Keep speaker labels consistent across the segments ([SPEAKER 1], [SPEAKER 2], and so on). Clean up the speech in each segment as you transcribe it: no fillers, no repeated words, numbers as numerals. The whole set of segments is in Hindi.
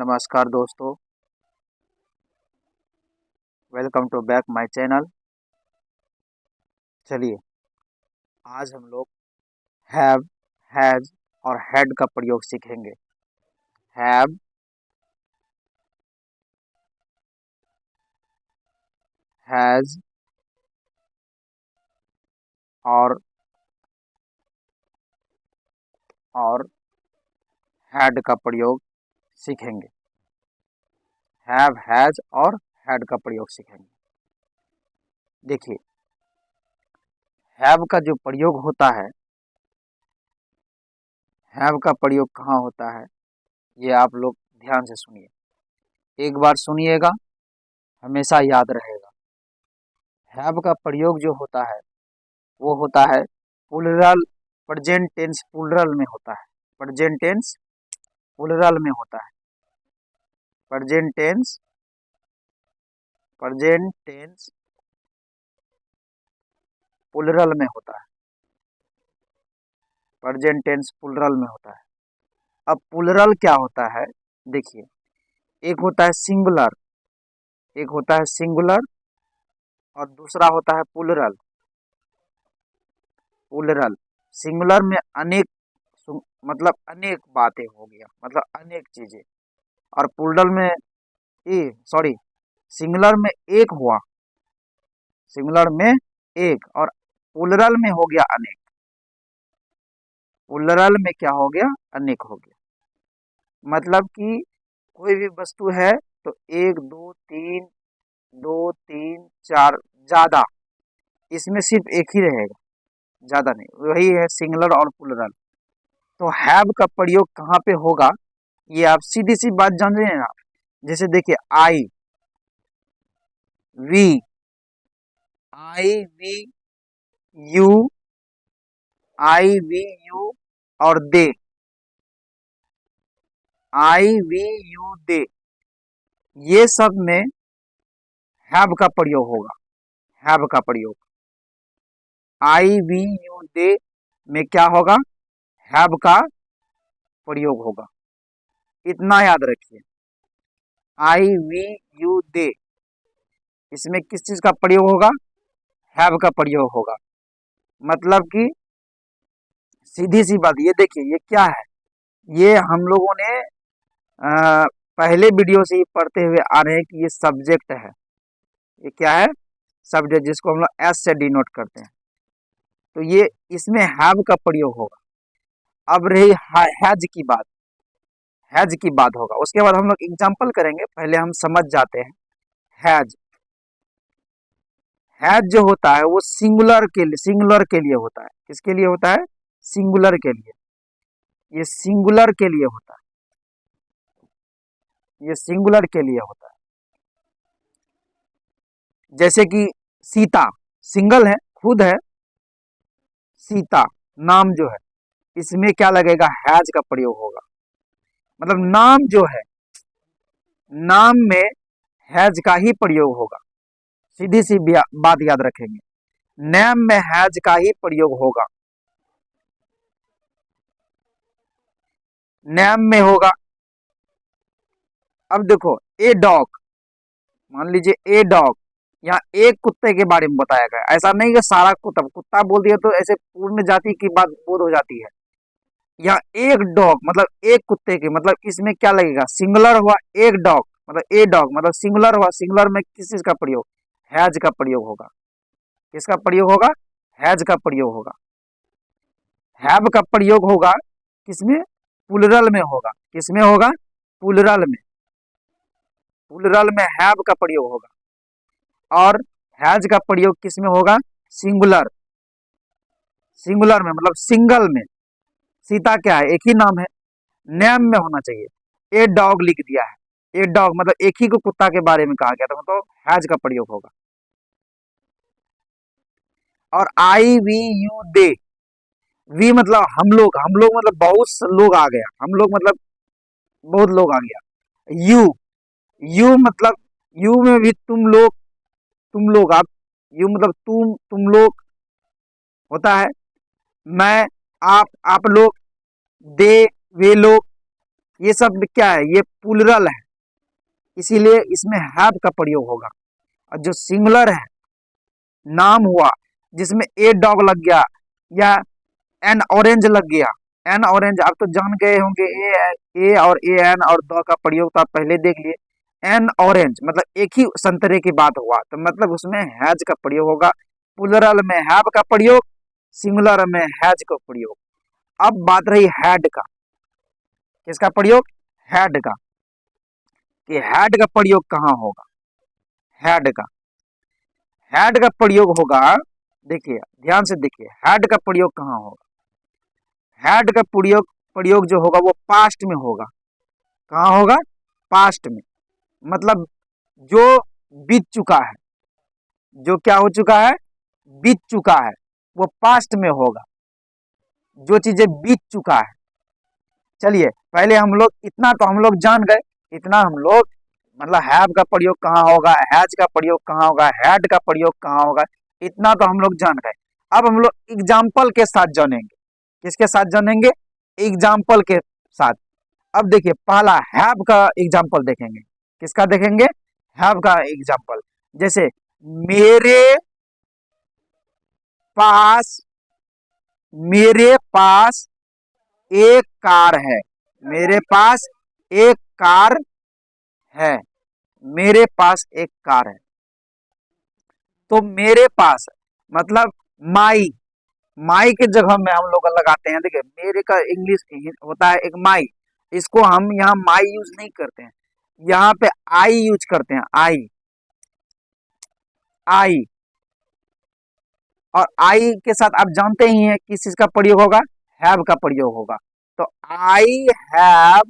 [SPEAKER 1] नमस्कार दोस्तों, welcome to back my channel. चलिए आज हम लोग हैव, हैज और हैड का प्रयोग सीखेंगे। हैव, हैज और हैड का प्रयोग सीखेंगे। हैव, हैज और हैड का प्रयोग सीखेंगे। देखिए, हैव का जो प्रयोग होता है, हैव का प्रयोग कहाँ होता है, ये आप लोग ध्यान से सुनिए। एक बार सुनिएगा, हमेशा याद रहेगा। हैव का प्रयोग जो होता है वो होता है प्लूरल, प्रेजेंट टेंस प्लूरल में होता है। प्रेजेंट टेंस प्लूरल में होता है। प्रेजेंट टेंस प्लूरल में होता है। प्रेजेंट टेंस प्लूरल में होता है। अब प्लूरल क्या होता है, देखिए, एक होता है सिंगुलर, और दूसरा होता है प्लूरल। सिंगुलर में अनेक, मतलब अनेक बातें हो गया, मतलब अनेक चीजें। और प्लूरल में सिंगुलर में एक हुआ, सिंगुलर में एक, और प्लूरल में हो गया अनेक। प्लूरल में क्या हो गया, अनेक हो गया। मतलब कि कोई भी वस्तु है तो एक, दो, तीन, चार, ज्यादा, इसमें सिर्फ एक ही रहेगा, ज्यादा नहीं। वही है सिंगुलर और प्लूरल। तो हैव का प्रयोग कहाँ पे होगा, ये आप सीधी सी बात जान रहे हैं ना। जैसे देखिए, आई वी यू, और दे, दे, ये सब में हैव का प्रयोग होगा। हैव का प्रयोग दे में क्या होगा, हैव का प्रयोग होगा। इतना याद रखिए, दे, इसमें किस चीज का प्रयोग होगा, हैव का प्रयोग होगा। मतलब कि सीधी सी बात, ये देखिए, ये क्या है, ये हम लोगों ने पहले वीडियो से ही पढ़ते हुए आ रहे हैं कि ये सब्जेक्ट है। ये क्या है, सब्जेक्ट, जिसको हम लोग एस से डिनोट करते हैं। तो ये इसमें हैव का प्रयोग होगा। अब रही हैज की बात होगा, उसके बाद हम लोग एग्जाम्पल करेंगे। पहले हम समझ जाते हैं। हैज जो होता है वो सिंगुलर के लिए होता है। किसके लिए होता है, सिंगुलर के लिए। ये सिंगुलर के लिए होता है, ये सिंगुलर के लिए होता है। जैसे कि सीता, सिंगल है, खुद है, सीता नाम जो है, इसमें क्या लगेगा, हैज का प्रयोग होगा। मतलब नाम जो है, नाम में हैज का ही प्रयोग होगा। सीधी सी बात याद रखेंगे, नेम में हैज का ही प्रयोग होगा। नेम में होगा। अब देखो, ए डॉग, मान लीजिए ए डॉग, यहाँ एक कुत्ते के बारे में बताया गया। ऐसा नहीं कि सारा कुत्ता बोल दिया तो ऐसे पूर्ण जाति की बात बोध हो जाती है। यहाँ एक डॉग मतलब एक कुत्ते के, मतलब इसमें क्या लगेगा, सिंगुलर हुआ, एक डॉग मतलब ए डॉग, मतलब सिंगुलर हुआ। सिंगुलर में किस चीज का प्रयोग, हैज का प्रयोग होगा। किसका प्रयोग होगा, हैज का प्रयोग होगा। हैव का प्रयोग होगा किसमें, प्लूरल में होगा। किसमें होगा, प्लूरल में। प्लूरल में हैव का प्रयोग होगा। और हैज का प्रयोग किसमें होगा, सिंगुलर। सिंगुलर में मतलब सिंगल में। सीता क्या है, एक ही नाम है, नेम में होना चाहिए। ए डॉग लिख दिया है, ए डॉग मतलब एक ही को कुत्ता के बारे में कहा गया था, तो हैज का प्रयोग होगा। और आई वी यू दे, वी मतलब हम लोग मतलब बहुत लोग आ गया, हम लोग मतलब बहुत लोग आ गया। यू मतलब यू में भी तुम लोग आप, यू मतलब तुम लोग होता है। मैं, आप लोग, दे वे लोग, ये सब क्या है, ये प्लूरल है, इसीलिए इसमें हैव का प्रयोग होगा। और जो सिंगुलर है, नाम हुआ जिसमें ए डॉग लग गया या एन ऑरेंज लग गया, एन ऑरेंज आप तो जान गए होंगे, ए और ए एन और द का प्रयोग तो आप पहले देख लिए। एन ऑरेंज मतलब एक ही संतरे की बात हुआ, तो मतलब उसमें हैज का प्रयोग होगा। प्लूरल में हैव का प्रयोग, सिंगुलर में हैज का प्रयोग। अब बात रही हैड का, किसका प्रयोग, हैड का, कि हैड का प्रयोग कहाँ होगा। हैड का, हैड का प्रयोग होगा, देखिए ध्यान से देखिए, हैड का प्रयोग कहाँ होगा। हैड का प्रयोग जो होगा वो पास्ट में होगा। कहाँ होगा, पास्ट में, मतलब जो बीत चुका है, जो क्या हो चुका है, बीत चुका है, वो पास्ट में होगा, जो चीजें बीत चुका है। चलिए पहले हम लोग इतना तो हम लोग जान गए, इतना हम लोग मतलब हैव का प्रयोग कहाँ होगा, हैज का प्रयोग कहाँ होगा, हैड का प्रयोग कहाँ होगा, इतना तो हम लोग जान गए। अब हम लोग एग्जाम्पल के साथ जानेंगे, किसके साथ जानेंगे, एग्जाम्पल के साथ। अब देखिए पहला हैव का एग्जाम्पल देखेंगे, किसका देखेंगे, हैव का एग्जाम्पल। जैसे मेरे पास, मेरे पास एक कार है, मेरे पास एक कार है, मेरे पास एक कार है। तो मेरे पास मतलब माई, माई के जगह में हम लोग लगाते हैं, देखिए मेरे का इंग्लिश होता है एक माई, इसको हम यहाँ माई यूज नहीं करते हैं, यहाँ पे आई यूज करते हैं, आई, आई। और आई के साथ आप जानते ही हैं किस चीज का प्रयोग होगा, हैव का प्रयोग होगा। तो आई हैव,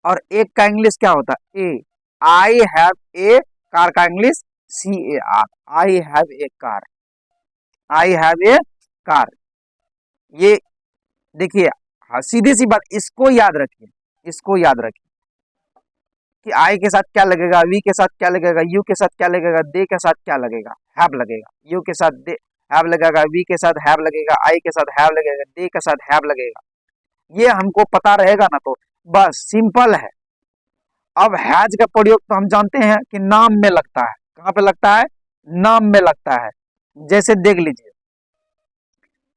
[SPEAKER 1] और एक का इंग्लिश क्या होता है, ए, आई हैव ए कार का English CAR, I have a car, I have a car. ये देखिए, हाँ सीधी सी बात, इसको याद रखिए, इसको याद रखिए कि आई के साथ क्या लगेगा, वी के साथ क्या लगेगा, यू के साथ क्या लगेगा, दे के साथ क्या लगेगा, हैव लगेगा, यू के साथ दे हैव लगेगा, वी के साथ हैव लगेगा, आई के साथ हैव लगेगा, दे के साथ हैव लगेगा। ये हमको पता रहेगा ना तो बस सिंपल है। अब हैज का प्रयोग तो हम जानते हैं कि नाम में लगता है, कहाँ पे लगता है, नाम में लगता है। जैसे देख लीजिए,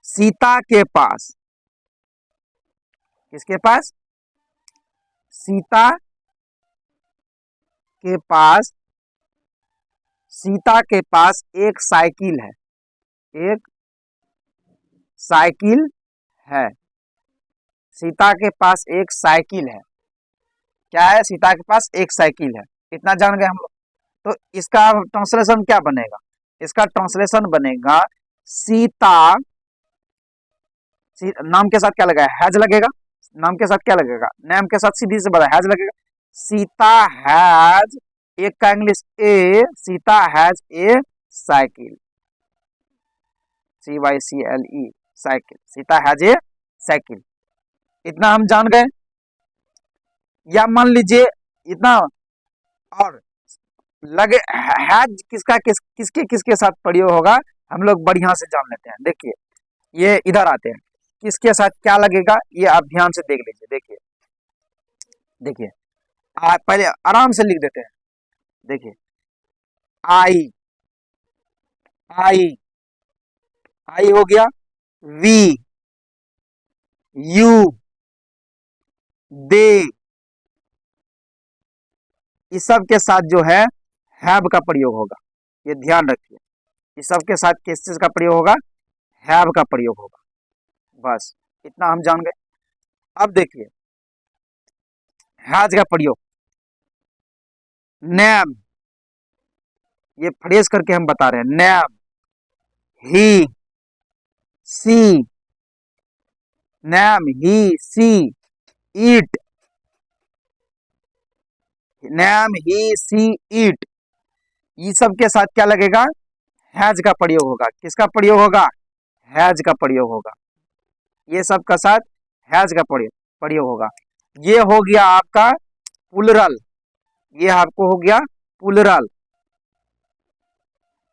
[SPEAKER 1] सीता के पास, किसके पास, सीता के पास, सीता के पास एक साइकिल है, एक साइकिल है, सीता के पास एक साइकिल है। क्या है, सीता के पास एक साइकिल है, इतना जान गए हम लोग। तो इसका ट्रांसलेशन क्या बनेगा, इसका ट्रांसलेशन बनेगा सीता, नाम के साथ क्या लगेगा, हैज लगेगा, नाम के साथ क्या लगेगा, नेम के साथ सीधी से बता हैज लगेगा। सीता हैज, एक का English A, Sita has a cycle, CYCLE, cycle, Sita has a cycle. इतना हम जान गए। या मान लीजिए इतना और लगे, हैज किसका किसके किसके साथ प्रयोग होगा, हम लोग बढ़िया से जान लेते हैं। देखिए ये इधर आते हैं, किसके साथ क्या लगेगा, ये आप ध्यान से देख लीजिए। देखिए देखिए पहले आराम से लिख देते हैं। देखिए आई, आई, आई हो गया, वी, यू, दे, इस सब के साथ जो है हैव का प्रयोग होगा, ये ध्यान रखिए। इस सब के साथ किस चीज का प्रयोग होगा, हैव का प्रयोग होगा। बस इतना हम जान गए। अब देखिए हैज का प्रयोग, नेम, ये फ्रेज करके हम बता रहे हैं, नेम, ही, सी, नेम, ही, सी, ईट, नेम, ही, सी, ईट, ये सब के साथ क्या लगेगा, हैज का प्रयोग होगा। किसका प्रयोग होगा, हैज का प्रयोग होगा। ये सब का साथ हैज का प्रयोग होगा। ये हो गया आपका प्लूरल, ये आपको हो गया प्लूरल,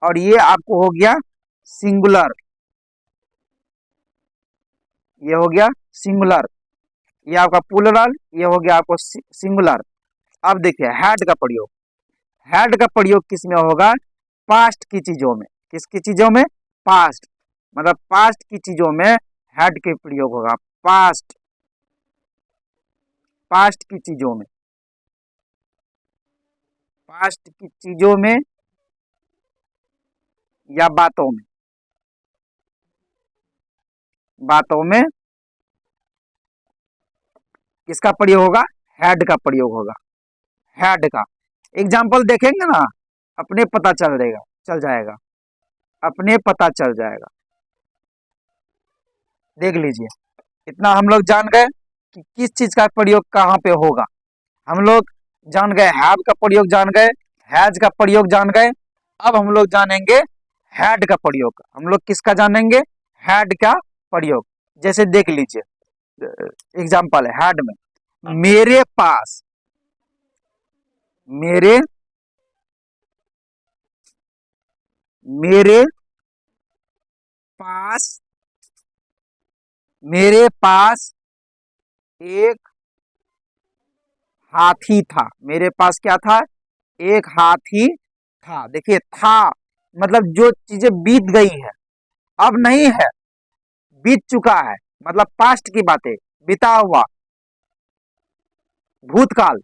[SPEAKER 1] और ये आपको हो गया सिंगुलर, ये हो गया सिंगुलर। ये आपका प्लूरल, ये हो गया आपको सिंगुलर। अब देखिए हैड का प्रयोग, हैड का प्रयोग किस में होगा? पास्ट की चीजों में। किसकी चीजों में? पास्ट, मतलब पास्ट की चीजों में हैड के प्रयोग होगा। पास्ट, पास्ट की चीजों में, पास्ट की चीजों में या बातों में, बातों में किसका प्रयोग होगा? हैड का प्रयोग होगा। हैड का एग्जाम्पल देखेंगे ना, अपने पता चल जाएगा, अपने पता चल जाएगा। देख लीजिए, इतना हम लोग जान गए कि किस चीज का प्रयोग कहाँ पे होगा। हम लोग जान गए हैव का प्रयोग, जान गए हैज का प्रयोग, जान गए। अब हम लोग जानेंगे हैड का प्रयोग। हम लोग किसका जानेंगे? हैड का प्रयोग। जैसे देख लीजिए, एग्जाम्पल है हैड में, मेरे पास, मेरे मेरे पास, मेरे पास एक हाथी था। मेरे पास क्या था? एक हाथी था। देखिए था मतलब जो चीजें बीत गई है, अब नहीं है, बीत चुका है, मतलब पास्ट की बातें, बीता हुआ, भूतकाल।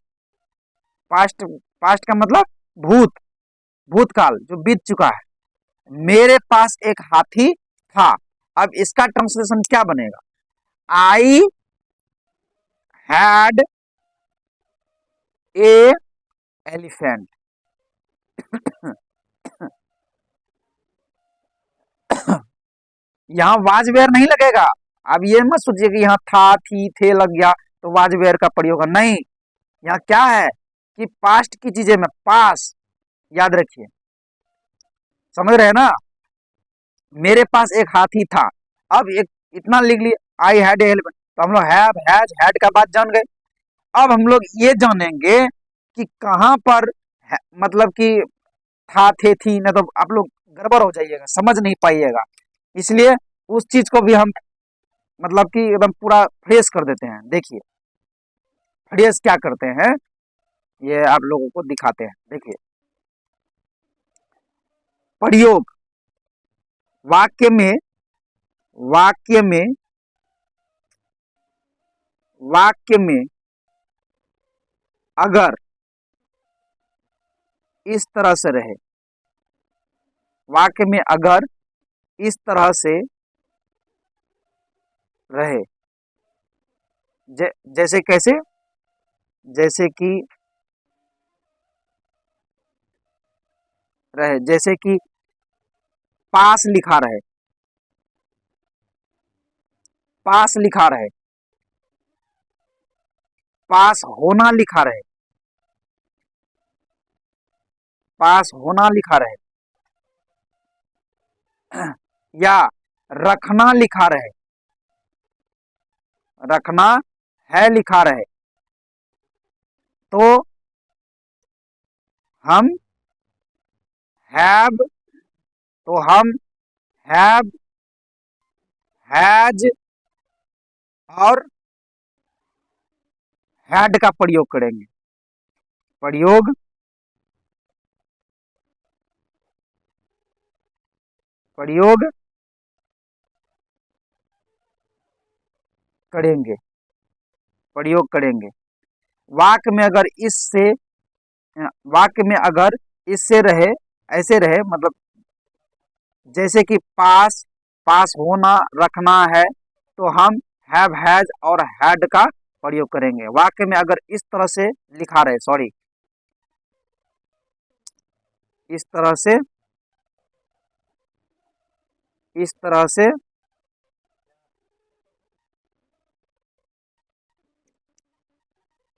[SPEAKER 1] पास्ट, पास्ट का मतलब भूत, भूतकाल जो बीत चुका है। मेरे पास एक हाथी था। अब इसका ट्रांसलेशन क्या बनेगा? I had a elephant. यहाँ वाज वेयर नहीं लगेगा। अब ये मत सोचिए कि यहाँ था, थी, थे लग गया तो वाज वेयर का प्रयोग है, नहीं। यहाँ क्या है कि पास्ट की चीजें में पास, याद रखिए, समझ रहे हैं ना? मेरे पास एक हाथी था, अब एक इतना लिख लिए, आई हैड ए एलिफेंट, तो हम लोग हैव, हैज, हैड का बात जान गए। अब हम लोग ये जानेंगे कि कहां पर मतलब कि था, थे, थी, ना तो आप लोग गड़बड़ हो जाइएगा, समझ नहीं पाइएगा। इसलिए उस चीज को भी हम मतलब कि एकदम पूरा फ्रेश कर देते हैं। देखिए फ्रेश क्या करते हैं, ये आप लोगों को दिखाते हैं। देखिए प्रयोग, वाक्य में, वाक्य में, वाक्य में अगर इस तरह से रहे, वाक्य में अगर इस तरह से रहे, जैसे कैसे? जैसे कि रहे, जैसे कि पास लिखा रहे, पास लिखा रहे, पास होना लिखा रहे, पास होना लिखा रहे, या रखना लिखा रहे, रखना है लिखा रहे, तो हम हैव, तो हम हैव, हैज और हैड का प्रयोग करेंगे। प्रयोग प्रयोग करेंगे, प्रयोग करेंगे। वाक्य में अगर इससे, वाक्य में अगर इससे रहे, ऐसे रहे, मतलब जैसे कि पास, पास होना, रखना है, तो हम हैव, हैज और हैड का प्रयोग करेंगे। वाक्य में अगर इस तरह से लिखा रहे, सॉरी, इस तरह से, इस तरह से,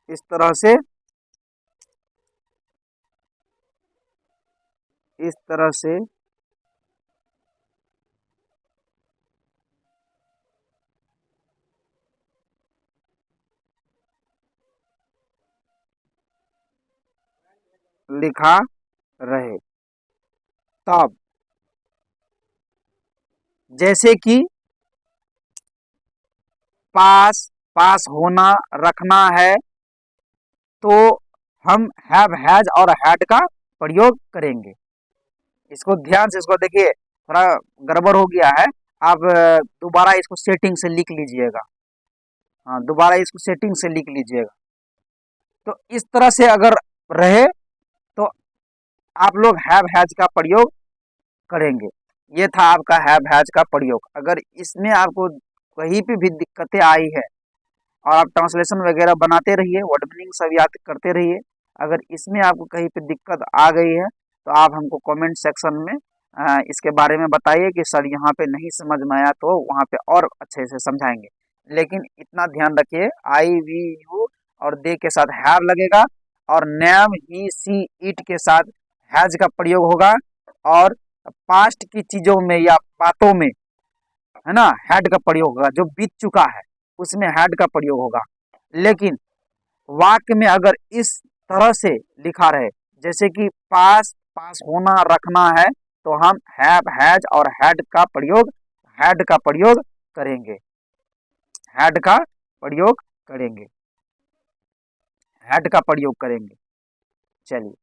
[SPEAKER 1] इस तरह से, इस तरह से लिखा रहे, तब, जैसे कि पास, पास होना, रखना है, तो हम हैव, हैज और हैड का प्रयोग करेंगे। इसको ध्यान से इसको देखिए, थोड़ा गड़बड़ हो गया है। आप दोबारा इसको सेटिंग से लिख लीजिएगा। हाँ, दोबारा इसको सेटिंग से लिख लीजिएगा। तो इस तरह से अगर रहे तो आप लोग हैव हैज का प्रयोग करेंगे। ये था आपका हैव हैज का प्रयोग। अगर इसमें आपको कहीं पे भी दिक्कतें आई है और आप ट्रांसलेशन वगैरह बनाते रहिए, वर्ड मीनिंग सब याद करते रहिए। अगर इसमें आपको कहीं पे दिक्कत आ गई है तो आप हमको कमेंट सेक्शन में इसके बारे में बताइए कि सर यहाँ पे नहीं समझ में आया, तो वहाँ पे और अच्छे से समझाएंगे। लेकिन इतना ध्यान रखिए, आई वी यू और दे के साथ हैव लगेगा, और नैम ही सी इट के साथ हैज का प्रयोग होगा, और पास्ट की चीजों में या बातों में, है ना, हैड का प्रयोग होगा। जो बीत चुका है उसमें हैड का प्रयोग होगा। लेकिन वाक्य में अगर इस तरह से लिखा रहे, जैसे कि पास, पास होना, रखना है, तो हम हैव, हैज और हैड का प्रयोग करेंगे। हैड का प्रयोग करेंगे। हैड का प्रयोग करेंगे। चलिए।